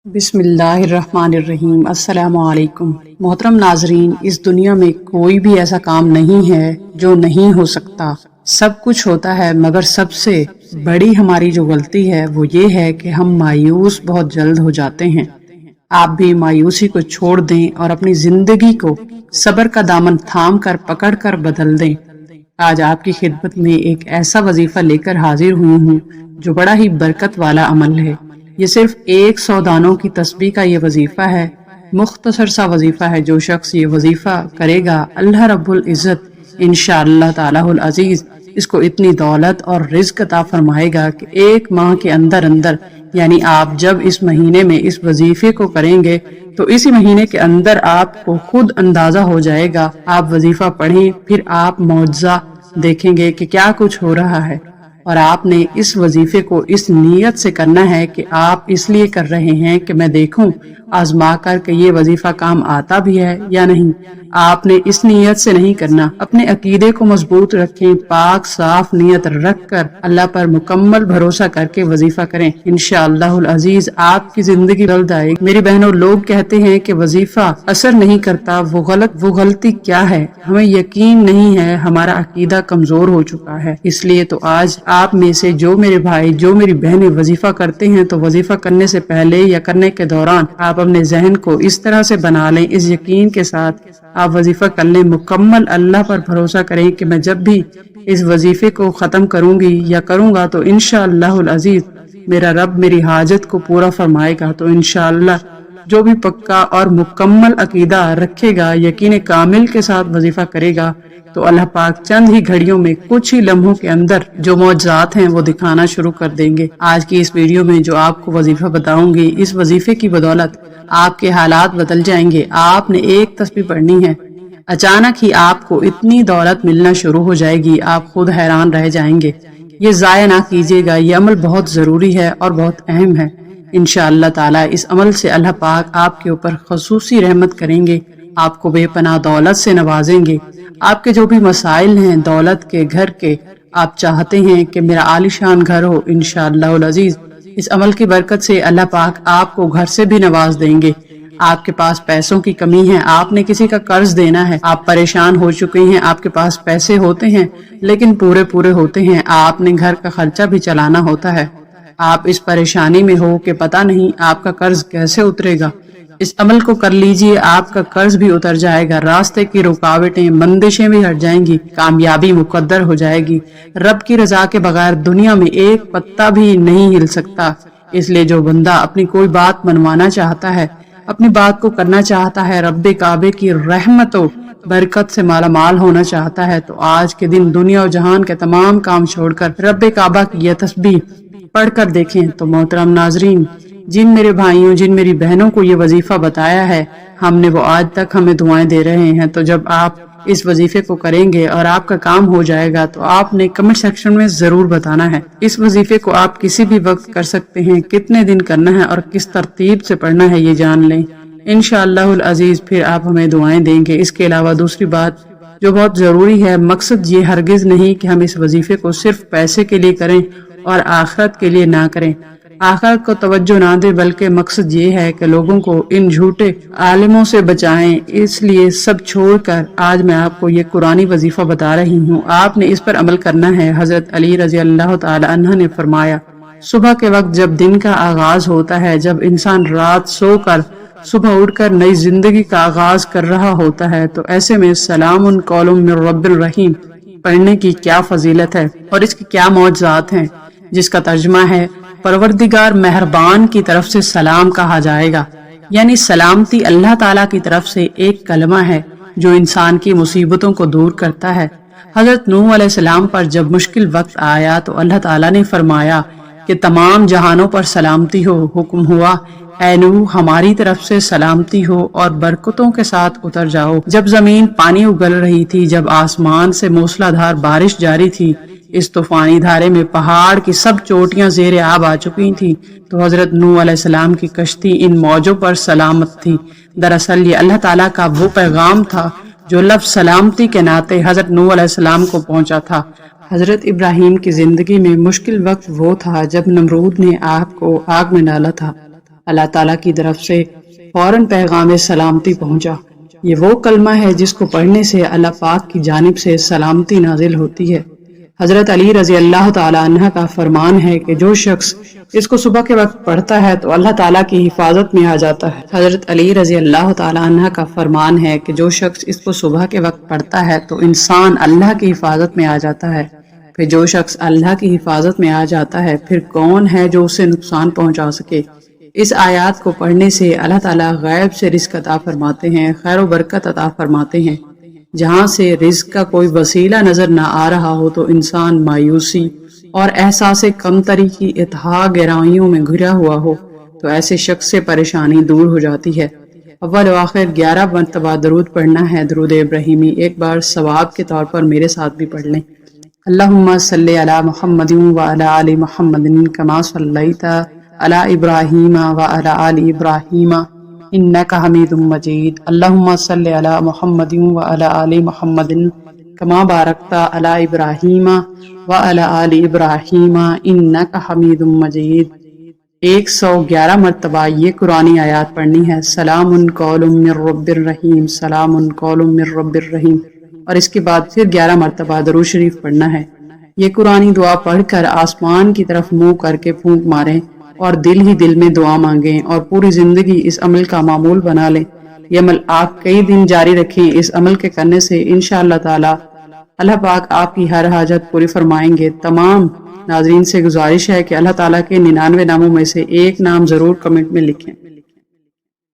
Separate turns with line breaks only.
بسم اللہ الرحمن الرحیم۔ السلام علیکم محترم ناظرین، اس دنیا میں کوئی بھی ایسا کام نہیں ہے جو نہیں ہو سکتا۔ سب کچھ ہوتا ہے، مگر سب سے بڑی ہماری جو غلطی ہے وہ یہ ہے کہ ہم مایوس بہت جلد ہو جاتے ہیں۔ آپ بھی مایوسی کو چھوڑ دیں اور اپنی زندگی کو صبر کا دامن تھام کر پکڑ کر بدل دیں۔ آج آپ کی خدمت میں ایک ایسا وظیفہ لے کر حاضر ہوئی ہوں جو بڑا ہی برکت والا عمل ہے۔ یہ صرف 100 دانوں کی تسبیح کا یہ وظیفہ ہے، مختصر سا وظیفہ ہے۔ جو شخص یہ وظیفہ کرے گا، اللہ رب العزت انشاءاللہ تعالی العزیز اس کو اتنی دولت اور رزق عطا فرمائے گا کہ 1 ماہ کے اندر یعنی آپ جب اس مہینے میں اس وظیفے کو کریں گے تو اسی مہینے کے اندر آپ کو خود اندازہ ہو جائے گا۔ آپ وظیفہ پڑھیں، پھر آپ معجزہ دیکھیں گے کہ کیا کچھ ہو رہا ہے۔ اور آپ نے اس وظیفے کو اس نیت سے کرنا ہے کہ آپ اس لیے کر رہے ہیں کہ میں دیکھوں آزما کر کہ یہ وظیفہ کام آتا بھی ہے یا نہیں۔ آپ نے اس نیت سے نہیں کرنا۔ اپنے عقیدے کو مضبوط رکھیں، پاک صاف نیت رکھ کر اللہ پر مکمل بھروسہ کر کے وظیفہ کریں۔ انشاءاللہ العزیز آپ کی زندگی بدل جائے گی۔ میری بہنوں، لوگ کہتے ہیں کہ وظیفہ اثر نہیں کرتا، وہ غلطی کیا ہے؟ ہمیں یقین نہیں ہے، ہمارا عقیدہ کمزور ہو چکا ہے۔ اس لیے تو آج آپ میں سے جو میرے بھائی، جو میری بہنیں وظیفہ کرتے ہیں تو وظیفہ کرنے سے پہلے یا کرنے کے دوران آپ اپنے ذہن کو اس طرح سے بنا لیں، اس یقین کے ساتھ آپ وظیفہ کر لیں، مکمل اللہ پر بھروسہ کریں کہ میں جب بھی اس وظیفے کو ختم کروں گی یا کروں گا تو انشاءاللہ العزیز میرا رب میری حاجت کو پورا فرمائے گا۔ تو انشاءاللہ جو بھی پکا اور مکمل عقیدہ رکھے گا، یقین کامل کے ساتھ وظیفہ کرے گا تو اللہ پاک چند ہی گھڑیوں میں، کچھ ہی لمحوں کے اندر جو معجزات ہیں وہ دکھانا شروع کر دیں گے۔ آج کی اس ویڈیو میں جو آپ کو وظیفہ بتاؤں گی، اس وظیفے کی بدولت آپ کے حالات بدل جائیں گے۔ آپ نے ایک تسبیح پڑھنی ہے، اچانک ہی آپ کو اتنی دولت ملنا شروع ہو جائے گی، آپ خود حیران رہ جائیں گے۔ یہ ضائع نہ کیجیے گا، یہ عمل بہت ضروری ہے اور بہت اہم ہے۔ انشاءاللہ تعالی اس عمل سے اللہ پاک آپ کے اوپر خصوصی رحمت کریں گے، آپ کو بے پناہ دولت سے نوازیں گے۔ آپ کے جو بھی مسائل ہیں دولت کے، گھر کے، آپ چاہتے ہیں کہ میرا عالیشان گھر ہو، انشاءاللہ العزیز اس عمل کی برکت سے اللہ پاک آپ کو گھر سے بھی نواز دیں گے۔ آپ کے پاس پیسوں کی کمی ہے، آپ نے کسی کا قرض دینا ہے، آپ پریشان ہو چکے ہیں، آپ کے پاس پیسے ہوتے ہیں لیکن پورے ہوتے ہیں، آپ نے گھر کا خرچہ بھی چلانا ہوتا ہے، آپ اس پریشانی میں ہو کہ پتہ نہیں آپ کا قرض کیسے اترے گا۔ اس عمل کو کر لیجئے، آپ کا قرض بھی اتر جائے گا، راستے کی رکاوٹیں، بندشیں بھی ہٹ جائیں گی، کامیابی مقدر ہو جائے گی۔ رب کی رضا کے بغیر دنیا میں ایک پتا بھی نہیں ہل سکتا۔ اس لیے جو بندہ اپنی کوئی بات منوانا چاہتا ہے، اپنی بات کو کرنا چاہتا ہے، رب کعبے کی رحمت و برکت سے مالا مال ہونا چاہتا ہے، تو آج کے دن دنیا و جہان کے تمام کام چھوڑ کر رب کعبہ کی یہ تسبیح پڑھ کر دیکھیں۔ تو محترم ناظرین، جن میرے بھائیوں، جن میری بہنوں کو یہ وظیفہ بتایا ہے ہم نے، وہ آج تک ہمیں دعائیں دے رہے ہیں۔ تو جب آپ اس وظیفے کو کریں گے اور آپ کا کام ہو جائے گا تو آپ نے کمنٹ سیکشن میں ضرور بتانا ہے۔ اس وظیفے کو آپ کسی بھی وقت کر سکتے ہیں، کتنے دن کرنا ہے اور کس ترتیب سے پڑھنا ہے یہ جان لیں، انشاءاللہ العزیز پھر آپ ہمیں دعائیں دیں گے۔ اس کے علاوہ دوسری بات جو بہت ضروری ہے، مقصد یہ ہرگز نہیں کہ ہم اس وظیفے کو صرف پیسے کے لیے کریں اور آخرت کے لیے نہ کریں، آخرت کو توجہ نہ دیں، بلکہ مقصد یہ ہے کہ لوگوں کو ان جھوٹے عالموں سے بچائیں۔ اس لیے سب چھوڑ کر آج میں آپ کو یہ قرآنی وظیفہ بتا رہی ہوں، آپ نے اس پر عمل کرنا ہے۔ حضرت علی رضی اللہ تعالی عنہ نے فرمایا، صبح کے وقت جب دن کا آغاز ہوتا ہے، جب انسان رات سو کر صبح اٹھ کر نئی زندگی کا آغاز کر رہا ہوتا ہے، تو ایسے میں سلام قول من رب الرحیم پڑھنے کی کیا فضیلت ہے اور اس کی کیا معجزات ہیں، جس کا ترجمہ ہے پروردگار مہربان کی طرف سے سلام کہا جائے گا، یعنی سلامتی اللہ تعالیٰ کی طرف سے ایک کلمہ ہے جو انسان کی مصیبتوں کو دور کرتا ہے۔ حضرت نوح علیہ السلام پر جب مشکل وقت آیا تو اللہ تعالیٰ نے فرمایا کہ تمام جہانوں پر سلامتی ہو، حکم ہوا اے نوح ہماری طرف سے سلامتی ہو اور برکتوں کے ساتھ اتر جاؤ۔ جب زمین پانی اگل رہی تھی، جب آسمان سے موسلادھار بارش جاری تھی، اس طوفانی دھارے میں پہاڑ کی سب چوٹیاں زیر آب آ چکی تھیں، تو حضرت نوح علیہ السلام کی کشتی ان موجوں پر سلامت تھی۔ دراصل یہ اللہ تعالیٰ کا وہ پیغام تھا جو لفظ سلامتی کے ناطے حضرت نوح علیہ السلام کو پہنچا تھا۔ حضرت ابراہیم کی زندگی میں مشکل وقت وہ تھا جب نمرود نے آپ کو آگ میں ڈالا تھا۔ اللہ تعالیٰ کی طرف سے فوراً پیغام سلامتی پہنچا۔ یہ وہ کلمہ ہے جس کو پڑھنے سے اللہ پاک کی جانب سے سلامتی نازل ہوتی ہے۔ حضرت علی رضی اللہ تعالیٰ عنہ کا فرمان ہے کہ جو شخص اس کو صبح کے وقت پڑھتا ہے تو اللہ تعالیٰ کی حفاظت میں آ جاتا ہے۔ حضرت علی رضی اللہ تعالیٰ عنہ کا فرمان ہے کہ جو شخص اس کو صبح کے وقت پڑھتا ہے تو انسان اللہ کی حفاظت میں آ جاتا ہے۔ پھر جو شخص اللہ کی حفاظت میں آ جاتا ہے پھر کون ہے جو اسے نقصان پہنچا سکے؟ اس آیات کو پڑھنے سے اللہ تعالیٰ غیب سے رزق عطا فرماتے ہیں، خیر و برکت عطا فرماتے ہیں۔ جہاں سے رزق کا کوئی وسیلہ نظر نہ آ رہا ہو تو انسان مایوسی اور احساس کمتری کی اتحا گہرائیوں میں گھرا ہوا ہو تو ایسے شخص سے پریشانی دور ہو جاتی ہے۔ اول و آخر 11 مرتبہ درود پڑھنا ہے، درود ابراہیمی۔ ایک بار ثواب کے طور پر میرے ساتھ بھی پڑھ لیں۔ اللہم صلی علی محمد وعلی آل محمد کما صلیت علی ابراہیم وعلی آل ابراہیم انک حمید مجید۔ اللہم صلی علی محمد وعلی آل محمد کما بارکت علی ابراہیم وعلی آل ابراہیم انک حمید مجید۔ 111 مرتبہ یہ قرآنی آیات پڑھنی ہے۔ سلام قول من رب الرحیم، سلام قول من رب الرحیم، اور اس کے بعد پھر 11 مرتبہ درود شریف پڑھنا ہے۔ یہ قرآنی دعا پڑھ کر آسمان کی طرف منہ کر کے پھونک ماریں اور دل ہی دل میں دعا مانگیں اور پوری زندگی اس عمل کا معمول بنا لیں۔ یہ عمل آپ کئی دن جاری رکھیں۔ اس عمل کے کرنے سے انشاءاللہ تعالی اللہ پاک آپ کی ہر حاجت پوری فرمائیں گے۔ تمام ناظرین سے گزارش ہے کہ اللہ تعالیٰ کے 99 ناموں میں سے ایک نام ضرور کمنٹ میں لکھیں۔